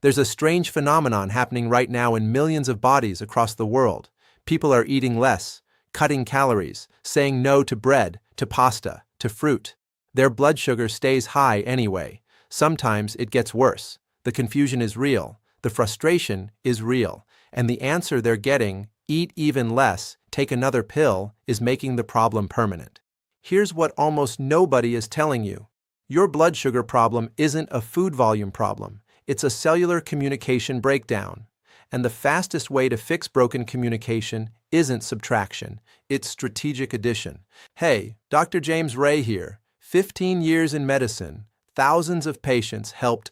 There's a strange phenomenon happening right now in millions of bodies across the world. People are eating less, cutting calories, saying no to bread, to pasta, to fruit. Their blood sugar stays high anyway. Sometimes it gets worse. The confusion is real. The frustration is real. And the answer they're getting, eat even less, take another pill, is making the problem permanent. Here's what almost nobody is telling you. Your blood sugar problem isn't a food volume problem. It's a cellular communication breakdown. And the fastest way to fix broken communication isn't subtraction, it's strategic addition. Hey, Dr. James Ray here. 15 years in medicine, thousands of patients helped.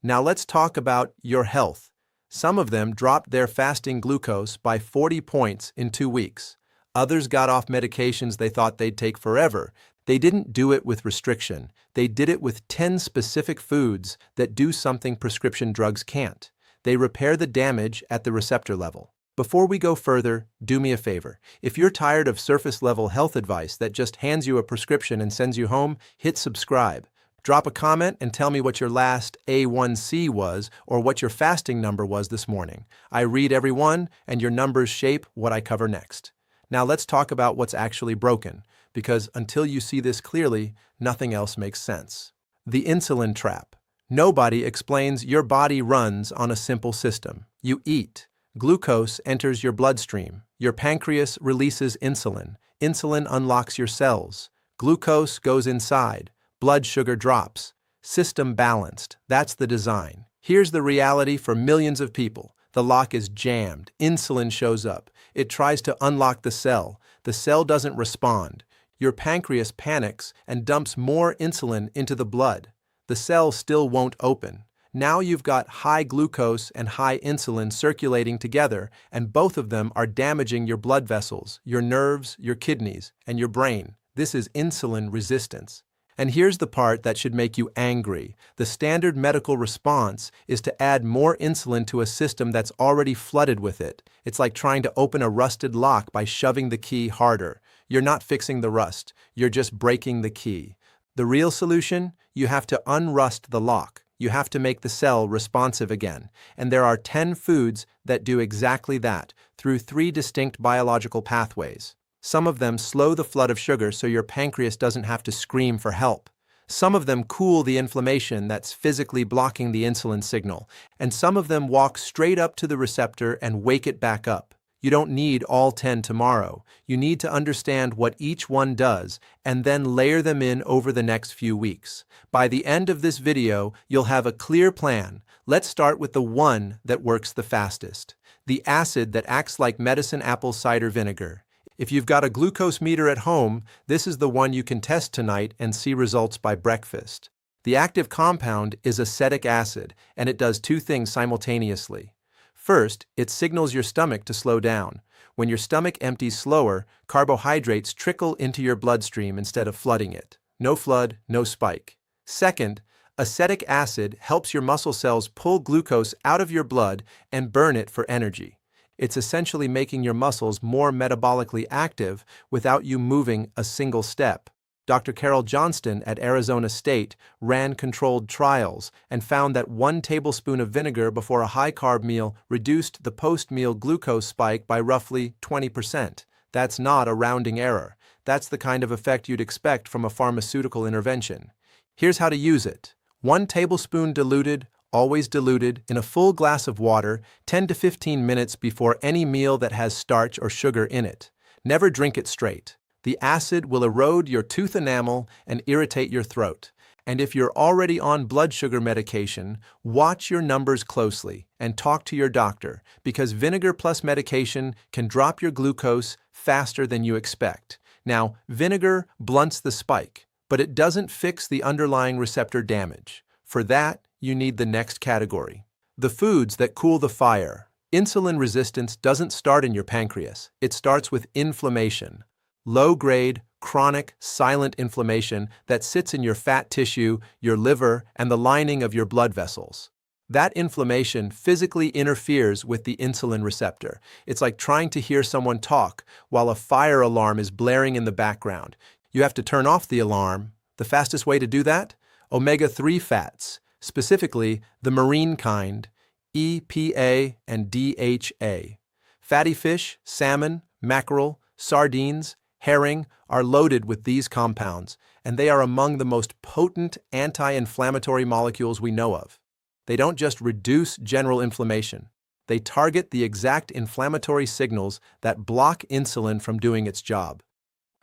Now let's talk about your health. Some of them dropped their fasting glucose by 40 points in 2 weeks. Others got off medications they thought they'd take forever. They didn't do it with restriction. They did it with 10 specific foods that do something prescription drugs can't. They repair the damage at the receptor level. Before we go further, do me a favor. If you're tired of surface-level health advice that just hands you a prescription and sends you home, hit subscribe. Drop a comment and tell me what your last A1C was or what your fasting number was this morning. I read every one, and your numbers shape what I cover next. Now let's talk about what's actually broken, because until you see this clearly, nothing else makes sense. The insulin trap. Nobody explains your body runs on a simple system. You eat. Glucose enters your bloodstream. Your pancreas releases insulin. Insulin unlocks your cells. Glucose goes inside. Blood sugar drops. System balanced. That's the design. Here's the reality for millions of people. The lock is jammed. Insulin shows up. It tries to unlock the cell. The cell doesn't respond. Your pancreas panics and dumps more insulin into the blood. The cell still won't open. Now you've got high glucose and high insulin circulating together, and both of them are damaging your blood vessels, your nerves, your kidneys, and your brain. This is insulin resistance. And here's the part that should make you angry. The standard medical response is to add more insulin to a system that's already flooded with it. It's like trying to open a rusted lock by shoving the key harder. You're not fixing the rust, you're just breaking the key. The real solution? You have to unrust the lock. You have to make the cell responsive again. And there are 10 foods that do exactly that, through 3 distinct biological pathways. Some of them slow the flood of sugar so your pancreas doesn't have to scream for help. Some of them cool the inflammation that's physically blocking the insulin signal. And some of them walk straight up to the receptor and wake it back up. You don't need all 10 tomorrow. You need to understand what each one does and then layer them in over the next few weeks. By the end of this video, you'll have a clear plan. Let's start with the one that works the fastest. The acid that acts like medicine apple cider vinegar. If you've got a glucose meter at home, this is the one you can test tonight and see results by breakfast. The active compound is acetic acid, and it does 2 things simultaneously. First, it signals your stomach to slow down. When your stomach empties slower, carbohydrates trickle into your bloodstream instead of flooding it. No flood, no spike. Second, acetic acid helps your muscle cells pull glucose out of your blood and burn it for energy. It's essentially making your muscles more metabolically active without you moving a single step. Dr. Carol Johnston at Arizona State ran controlled trials and found that 1 tablespoon of vinegar before a high-carb meal reduced the post-meal glucose spike by roughly 20%. That's not a rounding error. That's the kind of effect you'd expect from a pharmaceutical intervention. Here's how to use it. 1 tablespoon diluted, always diluted, in a full glass of water 10 to 15 minutes before any meal that has starch or sugar in it. Never drink it straight. The acid will erode your tooth enamel and irritate your throat. And if you're already on blood sugar medication, watch your numbers closely and talk to your doctor, because vinegar plus medication can drop your glucose faster than you expect. Now, vinegar blunts the spike, but it doesn't fix the underlying receptor damage. For that, you need the next category. The foods that cool the fire. Insulin resistance doesn't start in your pancreas. It starts with inflammation. Low-grade, chronic, silent inflammation that sits in your fat tissue, your liver, and the lining of your blood vessels. That inflammation physically interferes with the insulin receptor. It's like trying to hear someone talk while a fire alarm is blaring in the background. You have to turn off the alarm. The fastest way to do that? Omega-3 fats. specifically the marine kind, EPA and DHA. Fatty fish, salmon, mackerel, sardines, herring are loaded with these compounds, and they are among the most potent anti-inflammatory molecules we know of. They don't just reduce general inflammation. They target the exact inflammatory signals that block insulin from doing its job.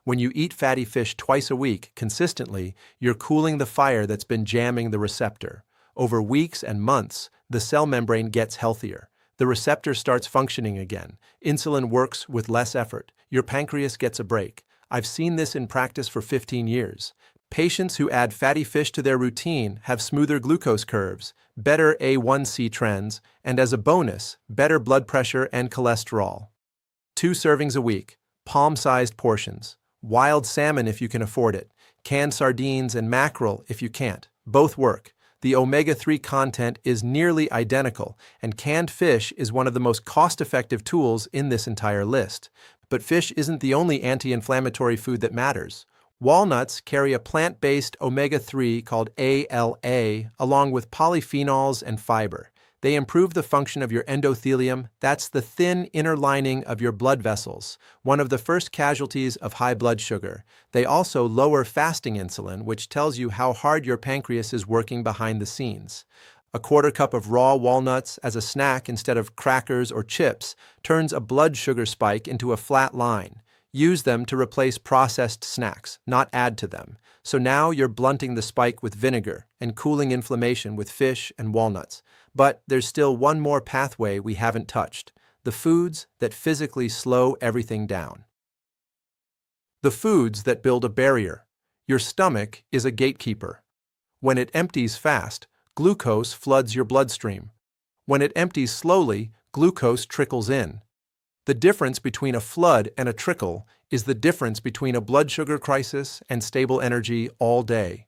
When you eat fatty fish twice a week consistently, you're cooling the fire that's been jamming the receptor. Over weeks and months, the cell membrane gets healthier. The receptor starts functioning again. Insulin works with less effort. Your pancreas gets a break. I've seen this in practice for 15 years. Patients who add fatty fish to their routine have smoother glucose curves, better A1C trends, and as a bonus, better blood pressure and cholesterol. 2 servings a week, palm-sized portions. Wild salmon if you can afford it. Canned sardines and mackerel if you can't. Both work. The omega-3 content is nearly identical, and canned fish is one of the most cost-effective tools in this entire list. But fish isn't the only anti-inflammatory food that matters. Walnuts carry a plant-based omega-3 called ALA, along with polyphenols and fiber. They improve the function of your endothelium, that's the thin inner lining of your blood vessels, one of the first casualties of high blood sugar. They also lower fasting insulin, which tells you how hard your pancreas is working behind the scenes. A quarter cup of raw walnuts as a snack instead of crackers or chips turns a blood sugar spike into a flat line. Use them to replace processed snacks, not add to them. So now you're blunting the spike with vinegar and cooling inflammation with fish and walnuts. But there's still one more pathway we haven't touched: the foods that physically slow everything down. The foods that build a barrier. Your stomach is a gatekeeper. When it empties fast, glucose floods your bloodstream. When it empties slowly, glucose trickles in. The difference between a flood and a trickle is the difference between a blood sugar crisis and stable energy all day.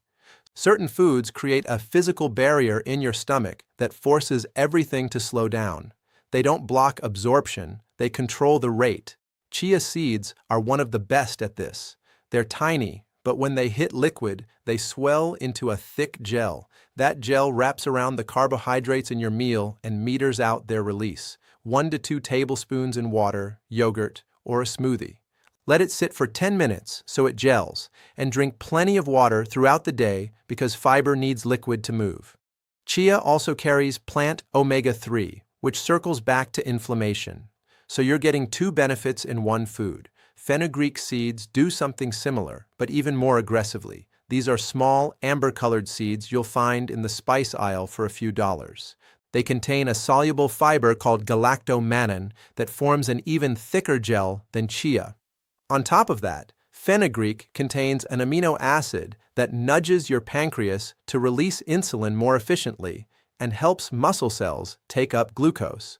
Certain foods create a physical barrier in your stomach that forces everything to slow down. They don't block absorption, they control the rate. Chia seeds are one of the best at this. They're tiny, but when they hit liquid, they swell into a thick gel. That gel wraps around the carbohydrates in your meal and meters out their release. 1 to 2 tablespoons in water, yogurt, or a smoothie. Let it sit for 10 minutes so it gels, and drink plenty of water throughout the day because fiber needs liquid to move. Chia also carries plant omega-3, which circles back to inflammation. So you're getting 2 benefits in one food. Fenugreek seeds do something similar, but even more aggressively. These are small, amber-colored seeds you'll find in the spice aisle for a few dollars. They contain a soluble fiber called galactomannan that forms an even thicker gel than chia. On top of that, fenugreek contains an amino acid that nudges your pancreas to release insulin more efficiently and helps muscle cells take up glucose.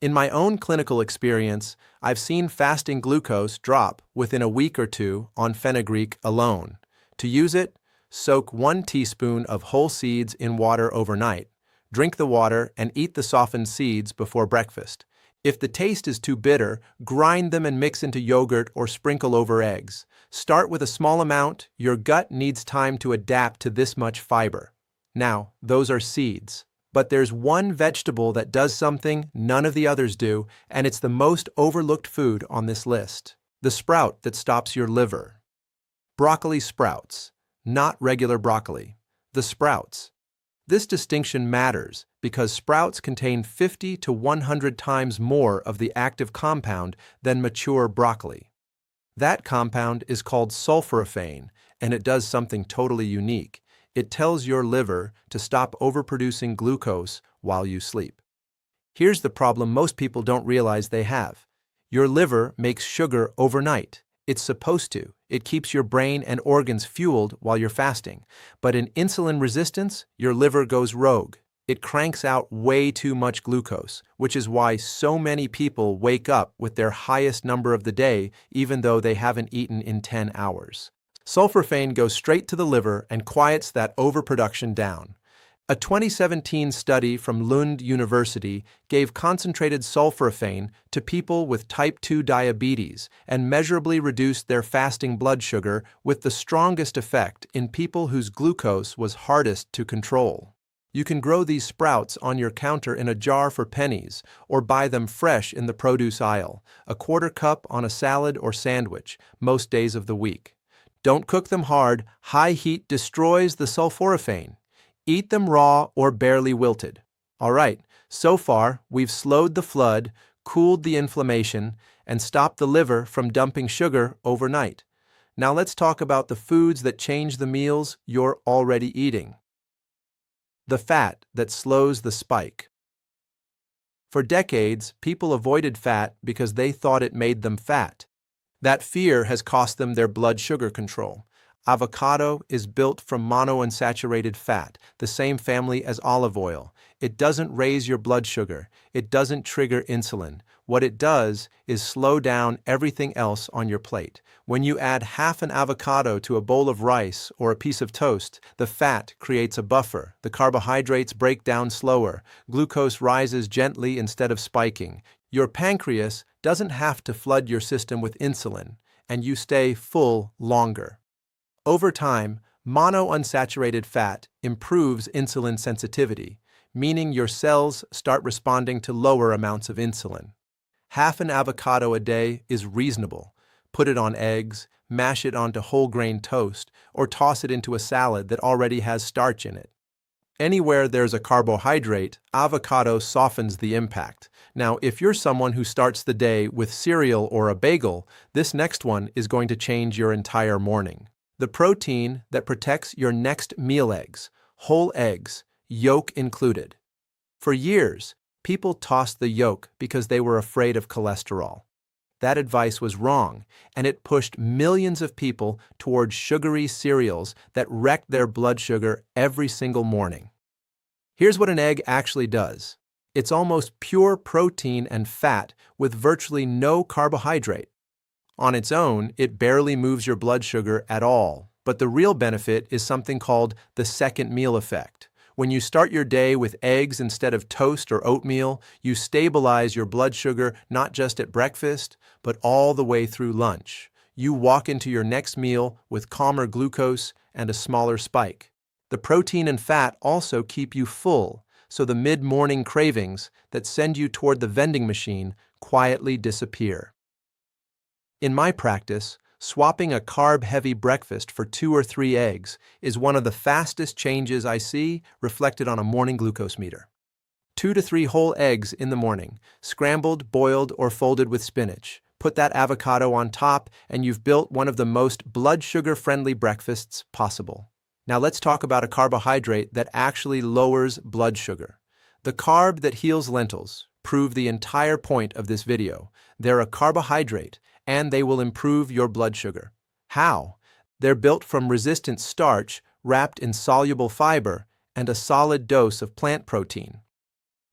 In my own clinical experience, I've seen fasting glucose drop within a week or 2 on fenugreek alone. To use it, soak 1 teaspoon of whole seeds in water overnight. Drink the water and eat the softened seeds before breakfast. If the taste is too bitter, grind them and mix into yogurt or sprinkle over eggs. Start with a small amount. Your gut needs time to adapt to this much fiber. Now, those are seeds. But there's one vegetable that does something none of the others do, and it's the most overlooked food on this list: the sprout that stops your liver. Broccoli sprouts, not regular broccoli. The sprouts. This distinction matters because sprouts contain 50 to 100 times more of the active compound than mature broccoli. That compound is called sulforaphane, and it does something totally unique. It tells your liver to stop overproducing glucose while you sleep. Here's the problem most people don't realize they have. Your liver makes sugar overnight. It's supposed to. It keeps your brain and organs fueled while you're fasting. But in insulin resistance, your liver goes rogue. It cranks out way too much glucose, which is why so many people wake up with their highest number of the day even though they haven't eaten in 10 hours. Sulforaphane goes straight to the liver and quiets that overproduction down. A 2017 study from Lund University gave concentrated sulforaphane to people with type 2 diabetes and measurably reduced their fasting blood sugar with the strongest effect in people whose glucose was hardest to control. You can grow these sprouts on your counter in a jar for pennies, or buy them fresh in the produce aisle, a quarter cup on a salad or sandwich, most days of the week. Don't cook them hard, high heat destroys the sulforaphane. Eat them raw or barely wilted. All right, so far we've slowed the flood, cooled the inflammation, and stopped the liver from dumping sugar overnight. Now let's talk about the foods that change the meals you're already eating. The fat that slows the spike. For decades, people avoided fat because they thought it made them fat. That fear has cost them their blood sugar control. Avocado is built from monounsaturated fat, the same family as olive oil. It doesn't raise your blood sugar. It doesn't trigger insulin. What it does is slow down everything else on your plate. When you add half an avocado to a bowl of rice or a piece of toast, the fat creates a buffer. The carbohydrates break down slower. Glucose rises gently instead of spiking. Your pancreas doesn't have to flood your system with insulin, and you stay full longer. Over time, monounsaturated fat improves insulin sensitivity, meaning your cells start responding to lower amounts of insulin. Half an avocado a day is reasonable. Put it on eggs, mash it onto whole grain toast, or toss it into a salad that already has starch in it. Anywhere there's a carbohydrate, avocado softens the impact. Now, if you're someone who starts the day with cereal or a bagel, this next one is going to change your entire morning. The protein that protects your next meal: eggs, whole eggs, yolk included. For years, people tossed the yolk because they were afraid of cholesterol. That advice was wrong, and it pushed millions of people towards sugary cereals that wrecked their blood sugar every single morning. Here's what an egg actually does. It's almost pure protein and fat with virtually no carbohydrate. On its own, it barely moves your blood sugar at all, but the real benefit is something called the second meal effect. When you start your day with eggs instead of toast or oatmeal, you stabilize your blood sugar not just at breakfast, but all the way through lunch. You walk into your next meal with calmer glucose and a smaller spike. The protein and fat also keep you full, so the mid-morning cravings that send you toward the vending machine quietly disappear. In my practice, swapping a carb-heavy breakfast for 2 or 3 eggs is one of the fastest changes I see reflected on a morning glucose meter. 2 to 3 whole eggs in the morning, scrambled, boiled, or folded with spinach. Put that avocado on top, and you've built one of the most blood sugar-friendly breakfasts possible. Now let's talk about a carbohydrate that actually lowers blood sugar. The carb that heals lentils. Prove the entire point of this video. They're a carbohydrate, and they will improve your blood sugar. How? They're built from resistant starch wrapped in soluble fiber and a solid dose of plant protein.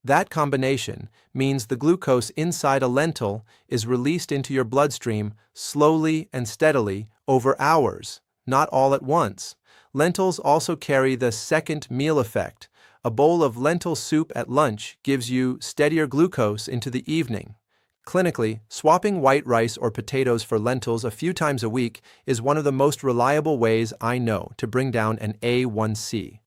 That combination means the glucose inside a lentil is released into your bloodstream slowly and steadily over hours, not all at once. Lentils also carry the second meal effect. A bowl of lentil soup at lunch gives you steadier glucose into the evening. Clinically, swapping white rice or potatoes for lentils a few times a week is one of the most reliable ways I know to bring down an A1C.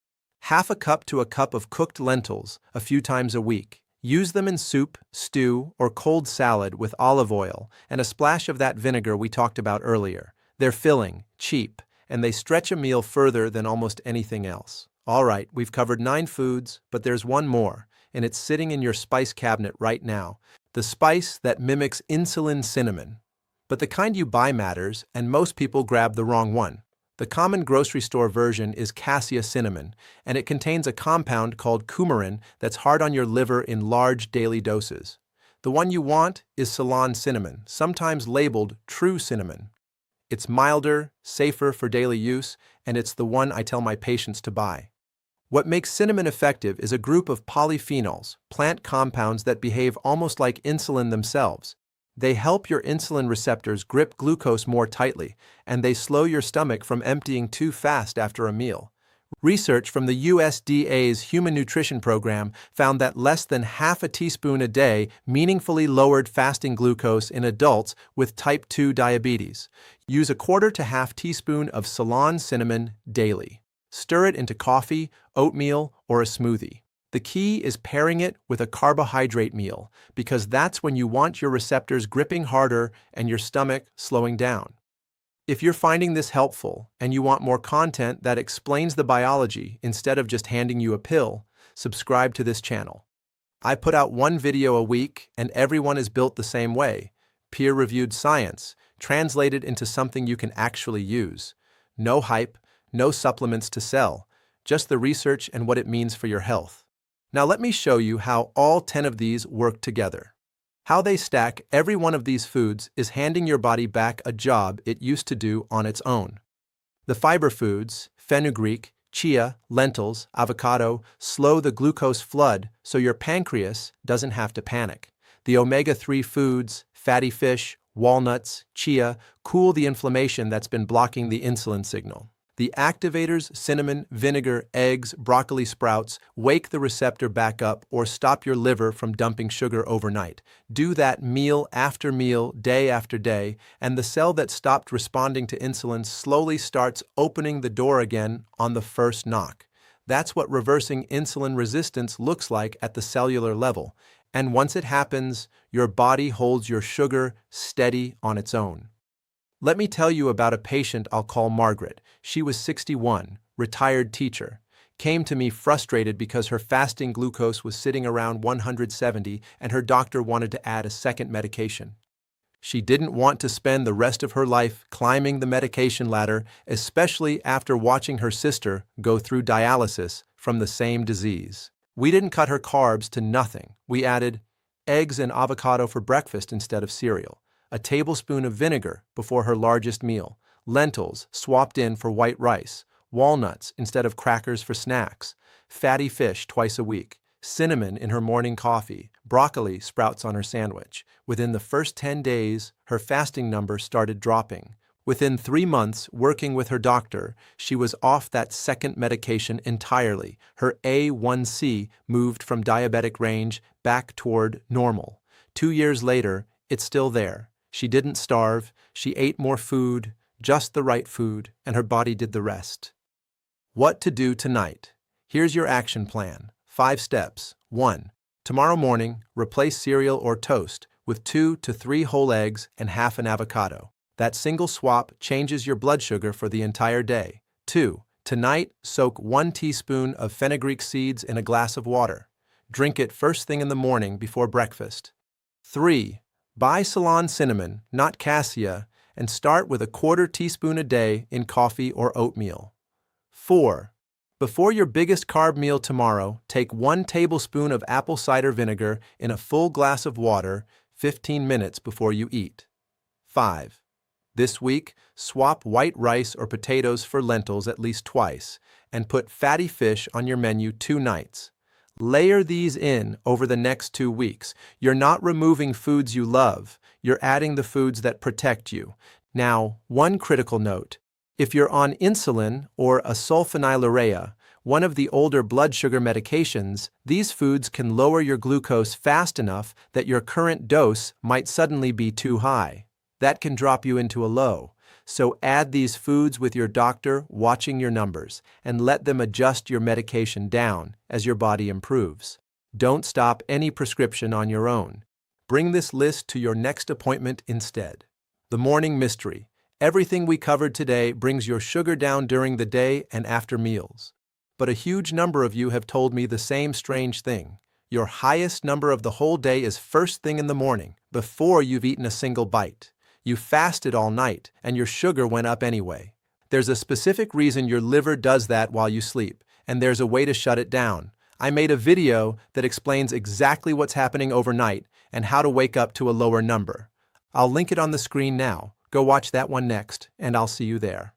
Half a cup to a cup of cooked lentils a few times a week. Use them in soup, stew, or cold salad with olive oil and a splash of that vinegar we talked about earlier. They're filling, cheap, and they stretch a meal further than almost anything else. All right, we've covered 9 foods, but there's one more, and it's sitting in your spice cabinet right now. The spice that mimics insulin: cinnamon. But the kind you buy matters, and most people grab the wrong one. The common grocery store version is cassia cinnamon, and it contains a compound called coumarin that's hard on your liver in large daily doses. The one you want is Ceylon cinnamon, sometimes labeled true cinnamon. It's milder, safer for daily use, and it's the one I tell my patients to buy. What makes cinnamon effective is a group of polyphenols, plant compounds that behave almost like insulin themselves. They help your insulin receptors grip glucose more tightly, and they slow your stomach from emptying too fast after a meal. Research from the USDA's Human Nutrition Program found that less than half a teaspoon a day meaningfully lowered fasting glucose in adults with type 2 diabetes. Use a quarter to half teaspoon of Ceylon cinnamon daily. Stir it into coffee, oatmeal, or a smoothie. The key is pairing it with a carbohydrate meal, because that's when you want your receptors gripping harder and your stomach slowing down. If you're finding this helpful and you want more content that explains the biology instead of just handing you a pill, subscribe to this channel. I put out one video a week and everyone is built the same way. Peer-reviewed science, translated into something you can actually use. No hype, no supplements to sell, just the research and what it means for your health. Now let me show you how all 10 of these work together. How they stack. Every one of these foods is handing your body back a job it used to do on its own. The fiber foods, fenugreek, chia, lentils, avocado, slow the glucose flood so your pancreas doesn't have to panic. The omega-3 foods, fatty fish, walnuts, chia, cool the inflammation that's been blocking the insulin signal. The activators, cinnamon, vinegar, eggs, broccoli sprouts, wake the receptor back up or stop your liver from dumping sugar overnight. Do that meal after meal, day after day, and the cell that stopped responding to insulin slowly starts opening the door again on the first knock. That's what reversing insulin resistance looks like at the cellular level. And once it happens, your body holds your sugar steady on its own. Let me tell you about a patient I'll call Margaret. She was 61, retired teacher. Came to me frustrated because her fasting glucose was sitting around 170 and her doctor wanted to add a second medication. She didn't want to spend the rest of her life climbing the medication ladder, especially after watching her sister go through dialysis from the same disease. We didn't cut her carbs to nothing. We added eggs and avocado for breakfast instead of cereal. A tablespoon of vinegar before her largest meal, lentils swapped in for white rice, walnuts instead of crackers for snacks, fatty fish twice a week, cinnamon in her morning coffee, broccoli sprouts on her sandwich. Within the first 10 days, her fasting number started dropping. Within 3 months, working with her doctor, she was off that second medication entirely. Her A1C moved from diabetic range back toward normal. 2 years later, it's still there. She didn't starve, she ate more food, just the right food, and her body did the rest. What to do tonight? Here's your action plan. 5 steps. 1. Tomorrow morning, replace cereal or toast with 2 to 3 whole eggs and half an avocado. That single swap changes your blood sugar for the entire day. 2. Tonight, soak 1 teaspoon of fenugreek seeds in a glass of water. Drink it first thing in the morning before breakfast. 3. Buy Ceylon cinnamon, not cassia, and start with a 1/4 teaspoon a day in coffee or oatmeal. 4. Before your biggest carb meal tomorrow, take 1 tablespoon of apple cider vinegar in a full glass of water 15 minutes before you eat. 5. This week, swap white rice or potatoes for lentils at least twice, and put fatty fish on your menu 2 nights. Layer these in over the next 2 weeks. You're not removing foods you love, you're adding the foods that protect you. Now, one critical note. If you're on insulin or a sulfonylurea, one of the older blood sugar medications, these foods can lower your glucose fast enough that your current dose might suddenly be too high. That can drop you into a low. So add these foods with your doctor watching your numbers and let them adjust your medication down as your body improves. Don't stop any prescription on your own. Bring this list to your next appointment instead. The morning mystery. Everything we covered today brings your sugar down during the day and after meals. But a huge number of you have told me the same strange thing. Your highest number of the whole day is first thing in the morning, before you've eaten a single bite. You fasted all night, and your sugar went up anyway. There's a specific reason your liver does that while you sleep, and there's a way to shut it down. I made a video that explains exactly what's happening overnight and how to wake up to a lower number. I'll link it on the screen now. Go watch that one next, and I'll see you there.